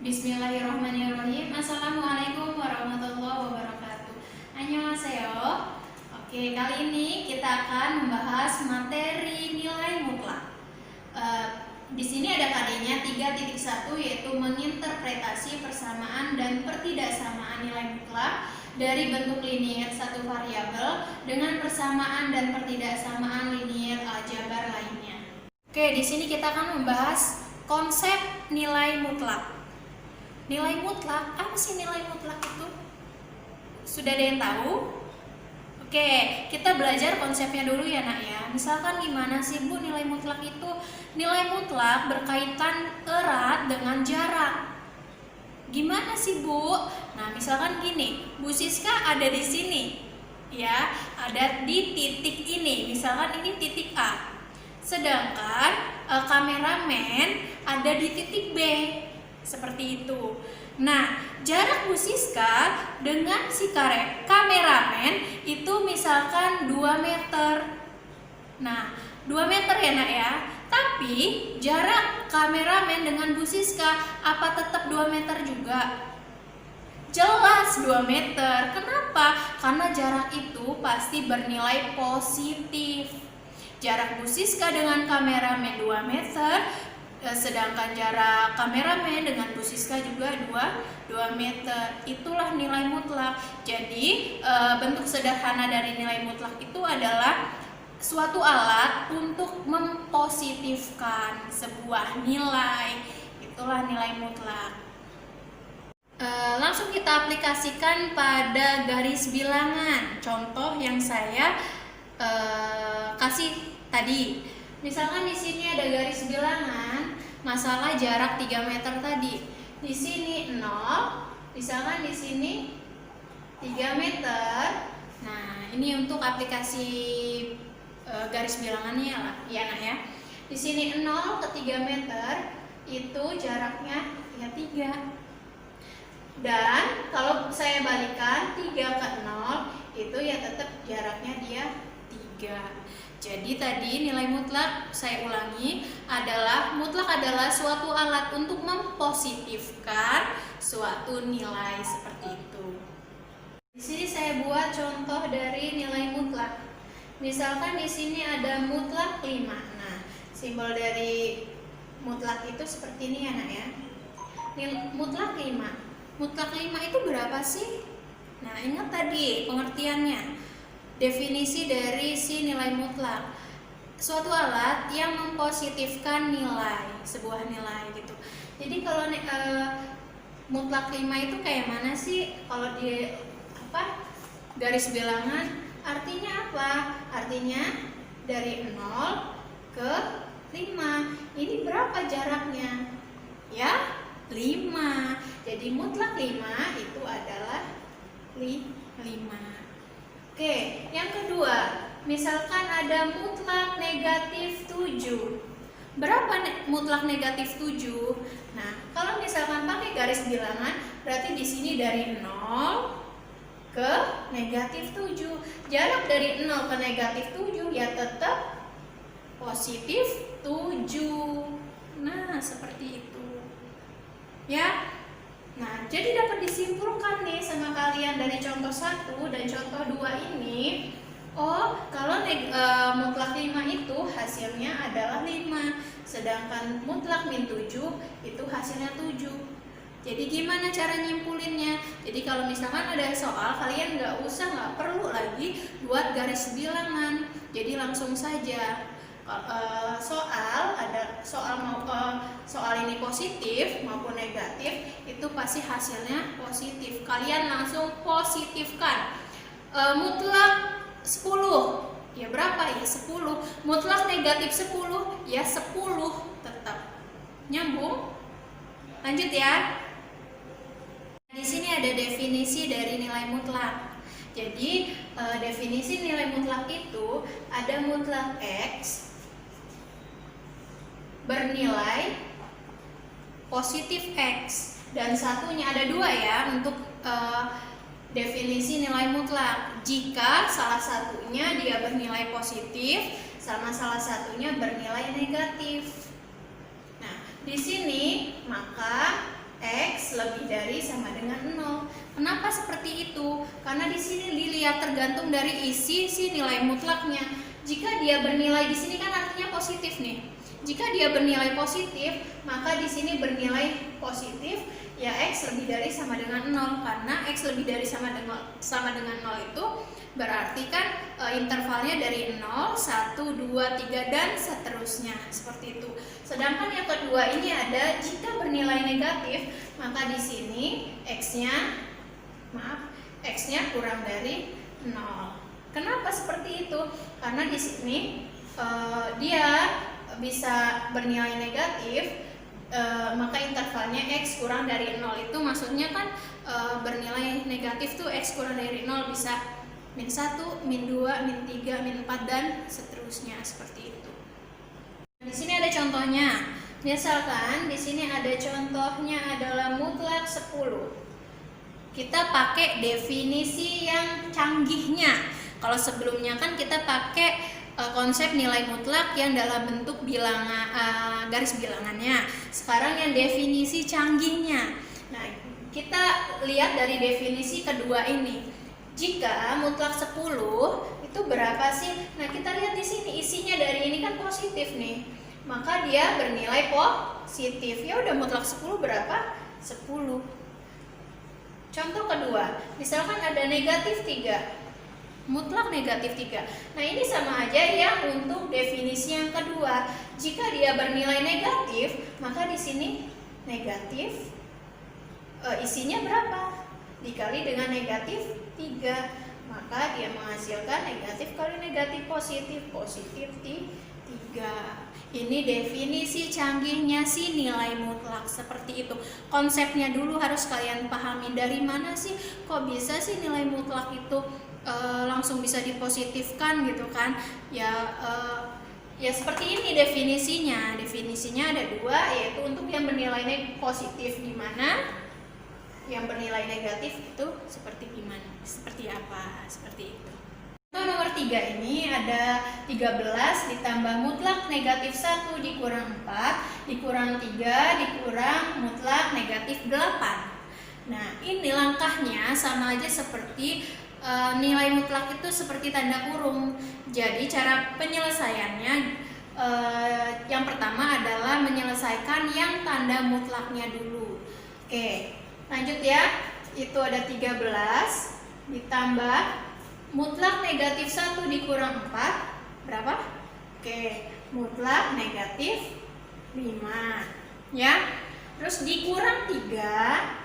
Bismillahirrahmanirrahim. Assalamualaikum warahmatullahi wabarakatuh. Annyeonghaseyo. Oke, kali ini kita akan membahas materi nilai mutlak. Di sini ada KD-nya 3.1, yaitu menginterpretasi persamaan dan pertidaksamaan nilai mutlak dari bentuk linier satu variabel dengan persamaan dan pertidaksamaan linier aljabar lainnya. Oke, di sini kita akan membahas konsep nilai mutlak. Nilai mutlak, apa sih nilai mutlak itu? Sudah ada yang tahu? Oke, kita belajar konsepnya dulu ya nak ya. Misalkan gimana sih Bu nilai mutlak itu? Nilai mutlak berkaitan erat dengan jarak. Gimana sih Bu? Nah misalkan gini, Bu Siska ada di sini, ya, ada di titik ini. Misalkan ini titik A. Sedangkan kameramen ada di titik B. Seperti itu. Nah, jarak Bu Siska dengan si kameramen itu misalkan 2 meter. Nah, 2 meter ya nak ya. Tapi jarak kameramen dengan Bu Siska apa tetap 2 meter juga? Jelas 2 meter. Kenapa? Karena jarak itu pasti bernilai positif. Jarak Bu Siska dengan kameramen 2 meter, sedangkan jarak kameramen dengan Bu Siska juga 2 meter. Itulah nilai mutlak. Jadi bentuk sederhana dari nilai mutlak itu adalah suatu alat untuk mempositifkan sebuah nilai. Itulah nilai mutlak. Langsung kita aplikasikan pada garis bilangan. Contoh yang saya kasih tadi. Misalkan di sini ada garis bilangan masalah jarak 3 meter tadi. Di sini 0, misalkan di sini 3 meter. Nah, ini untuk aplikasi garis bilangannya lah, ya nak ya. Di sini 0 ke 3 meter itu jaraknya ya 3. Dan kalau saya balikan 3 ke 0 itu ya tetap jaraknya dia 3. Jadi tadi nilai mutlak, saya ulangi, mutlak adalah suatu alat untuk mempositifkan suatu nilai seperti itu. Di sini saya buat contoh dari nilai mutlak. Misalkan di sini ada mutlak 5. Nah, simbol dari mutlak itu seperti ini ya nak ya. Mutlak 5. Mutlak 5 itu berapa sih? Nah, ingat tadi pengertiannya. Definisi dari si nilai mutlak, suatu alat yang mempositifkan nilai, sebuah nilai gitu. Jadi kalau mutlak 5 itu kayak mana sih? Kalau di garis bilangan artinya apa? Artinya dari 0 ke 5. Ini berapa jaraknya? Ya, 5. Jadi mutlak 5 itu adalah 5. Oke, yang kedua, misalkan ada mutlak negatif 7. Berapa mutlak negatif 7? Nah, kalau misalkan pakai garis bilangan, berarti di sini dari 0 ke negatif 7. Jarak dari 0 ke negatif 7 ya tetap positif 7. Nah, seperti itu. Ya. Nah, jadi dapat disimpulkan nih sama kalian dari contoh 1 dan contoh 2 ini. Oh, kalau mutlak 5 itu hasilnya adalah 5. Sedangkan mutlak min 7 itu hasilnya 7. Jadi gimana cara nyimpulinnya? Jadi kalau misalkan ada soal, kalian nggak perlu lagi buat garis bilangan. Jadi langsung saja. Soal ini positif maupun negatif itu pasti hasilnya positif. Kalian langsung positifkan. Mutlak 10 ya berapa ya? 10. Mutlak negatif 10 ya 10 tetap. Nyambung? Lanjut ya. Di sini ada definisi dari nilai mutlak. Jadi definisi nilai mutlak itu ada mutlak X bernilai positif X, dan satunya ada 2 ya untuk definisi nilai mutlak. Jika salah satunya dia bernilai positif sama salah satunya bernilai negatif. Nah, di sini maka X lebih dari sama dengan 0. Kenapa seperti itu? Karena di sini dilihat tergantung dari isi si nilai mutlaknya. Jika dia bernilai di sini kan artinya positif nih. Jika dia bernilai positif, maka di sini bernilai positif, ya X lebih dari sama dengan 0. Karena X lebih dari sama dengan 0 itu berarti kan intervalnya dari 0, 1, 2, 3 dan seterusnya, seperti itu. Sedangkan yang kedua ini ada jika bernilai negatif, maka di sini X-nya kurang dari 0. Kenapa seperti itu? Karena di sini dia bisa bernilai negatif, maka intervalnya X kurang dari 0 itu maksudnya kan bernilai negatif tuh X kurang dari 0 bisa min 1, min 2, min 3, min 4 dan seterusnya, seperti itu. Di sini ada contohnya. Misalkan di sini ada contohnya adalah mutlak 10. Kita pakai definisi yang canggihnya. Kalau sebelumnya kan kita pakai konsep nilai mutlak yang dalam bentuk bilangan, garis bilangannya. Sekarang yang definisi canggihnya. Nah, kita lihat dari definisi kedua ini. Jika mutlak 10 itu berapa sih? Nah, kita lihat di sini isinya dari ini kan positif nih. Maka dia bernilai positif. Ya udah, mutlak 10 berapa? 10. Contoh kedua, misalkan ada negatif 3. Mutlak negatif 3. Nah, ini sama aja ya untuk definisi yang kedua. Jika dia bernilai negatif, maka di sini negatif isinya berapa? Dikali dengan negatif 3, maka dia menghasilkan negatif kali negatif positif 3. Ini definisi canggihnya si nilai mutlak, seperti itu. Konsepnya dulu harus kalian pahami, dari mana sih kok bisa sih nilai mutlak itu langsung bisa dipositifkan gitu kan. Ya seperti ini definisinya. Definisinya ada 2, yaitu untuk yang bernilai positif di mana, yang bernilai negatif itu seperti gimana, seperti apa, seperti itu. Contoh nomor 3 ini ada 13 ditambah mutlak negatif 1 dikurang 4 dikurang 3 dikurang mutlak negatif 8. Nah, ini langkahnya sama aja seperti nilai mutlak itu seperti tanda kurung. Jadi cara penyelesaiannya yang pertama adalah menyelesaikan yang tanda mutlaknya dulu. Oke. Lanjut ya, itu ada 13 ditambah mutlak negatif 1 dikurang 4, berapa? Oke, mutlak negatif 5, ya. Terus dikurang 3,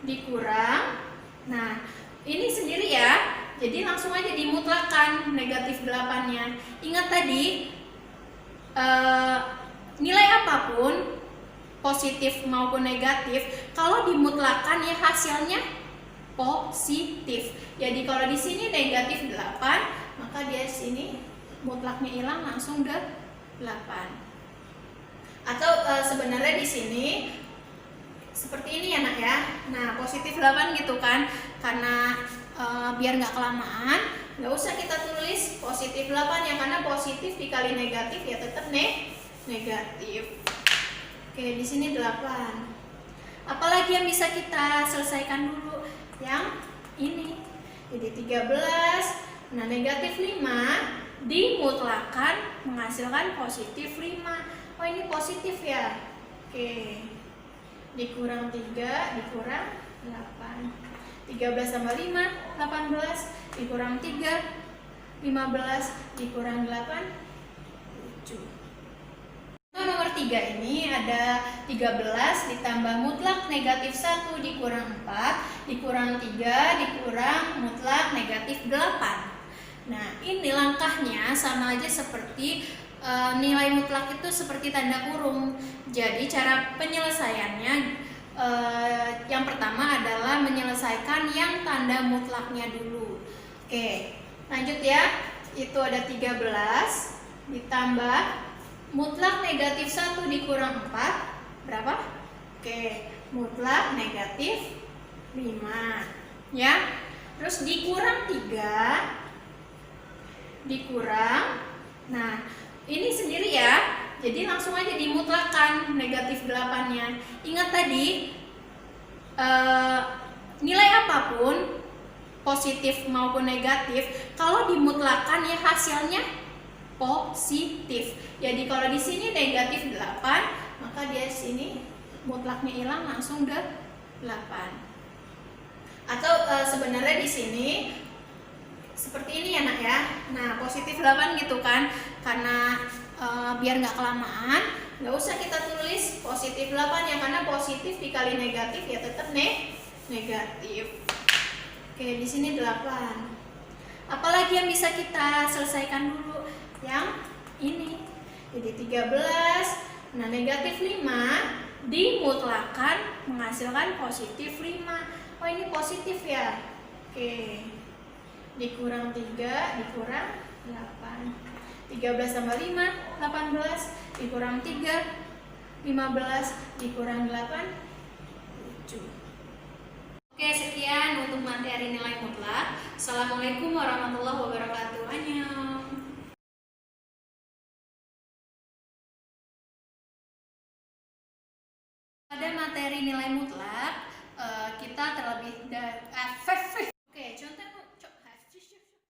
dikurang, nah ini sendiri ya, jadi langsung aja dimutlakan negatif 8-nya. Ingat tadi, nilai apapun, positif maupun negatif, kalau dimutlakan ya hasilnya positif. Jadi kalau di sini negatif 8, maka dia sini mutlaknya hilang langsung 8. Atau sebenarnya di sini seperti ini ya nak ya. Nah, positif 8 gitu kan. Karena biar nggak kelamaan, nggak usah kita tulis positif 8 ya, karena positif dikali negatif ya tetap negatif. Oke, di sini 8. Apalagi yang bisa kita selesaikan dulu? Yang ini. Jadi 13. Nah, negatif 5 dimutlakan menghasilkan positif 5. Oh, ini positif ya. Oke. Dikurang 3 dikurang 8. 13 tambah 5 18 dikurang 3 15 dikurang 8 7. Nomor 3 ini ada 13 ditambah mutlak negatif 1 dikurang 4 dikurang 3 dikurang mutlak negatif 8. Nah, ini langkahnya sama aja seperti nilai mutlak itu seperti tanda kurung. Jadi cara penyelesaiannya yang pertama adalah menyelesaikan yang tanda mutlaknya dulu. Oke, lanjut ya. Itu ada 13 ditambah mutlak negatif 1 dikurang 4, berapa? Oke, mutlak negatif 5, ya. Terus dikurang 3, dikurang, nah ini sendiri ya, jadi langsung aja dimutlakan negatif 8-nya. Ingat tadi, nilai apapun, positif maupun negatif, kalau dimutlakan ya hasilnya positif. Jadi kalau di sini negatif 8, maka dia sini mutlaknya hilang langsung 8. Atau sebenarnya di sini seperti ini ya nak ya. Nah positif 8 gitu kan, karena biar nggak kelamaan, nggak usah kita tulis positif 8 ya, karena positif dikali negatif ya tetap negatif. Oke, di sini 8. Apalagi yang bisa kita selesaikan dulu? Yang ini. Jadi 13. Nah, negatif 5 dimutlakan menghasilkan positif 5. Oh, ini positif ya. Oke. Dikurang 3, dikurang 8. 13 tambah 5, 18. Dikurang 3, 15. Dikurang 8, 7. Oke, sekian untuk materi nilai mutlak. Assalamualaikum warahmatullahi wabarakatuh. Annyeong. Pada materi nilai mutlak, kita terlebih